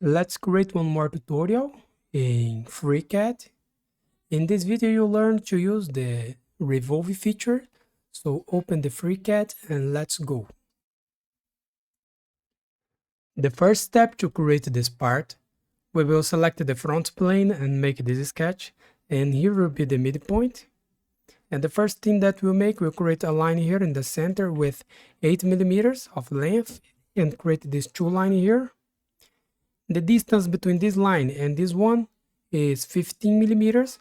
Let's create one more tutorial in FreeCAD. In this video, you'll learn to use the Revolve feature. So open the FreeCAD and let's go. The first step to create this part, we will select the front plane and make this sketch. And here will be the midpoint. And the first thing that we'll make, we'll create a line here in the center with 8 millimeters of length and create this two line here. The distance between this line and this one is 15 millimeters,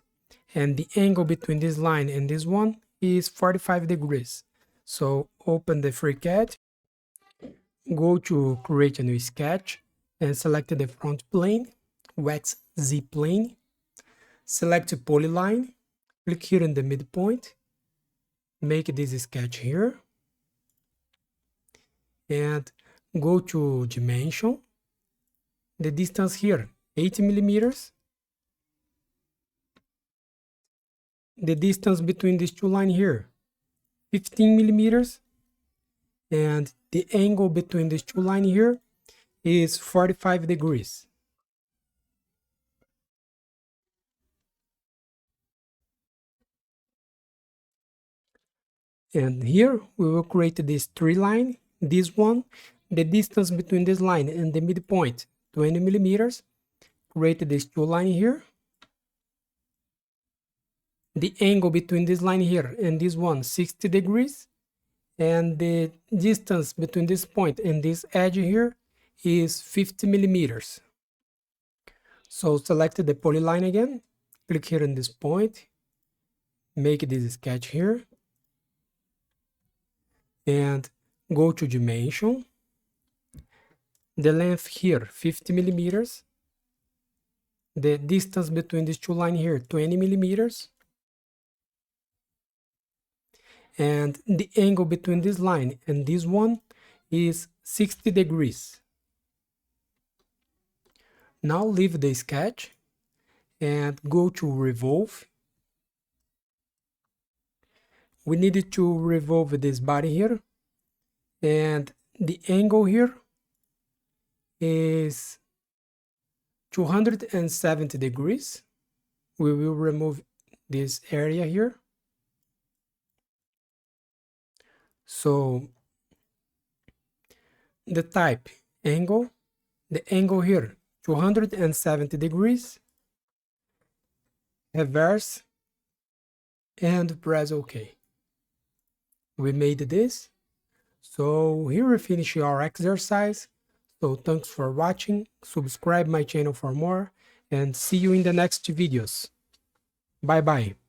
and the angle between this line and this one is 45 degrees. So open the FreeCAD, go to create a new sketch, and select the front plane, wax Z plane, select polyline, click here in the midpoint, make this sketch here, and go to dimension. The distance here, 8 millimeters. The distance between these two lines here, 15 millimeters. And the angle between these two lines here is 45 degrees. And here we will create this three line. This one, the distance between this line and the midpoint, 20 millimeters. Create this two line here. The angle between this line here and this one, 60 degrees. And the distance between this point and this edge here is 50 millimeters. So select the polyline again, click here on this point, make this sketch here, and go to dimension. The length here, 50 millimeters. The distance between these two lines here, 20 millimeters. And the angle between this line and this one is 60 degrees. Now leave the sketch and go to Revolve. We need to revolve this body here, and the angle here is 270 degrees. We will remove this area here. So the type angle, the angle here, 270 degrees, reverse, and press OK. We made this. So here we finish our exercise. So thanks for watching, subscribe my channel for more, and see you in the next videos. Bye bye.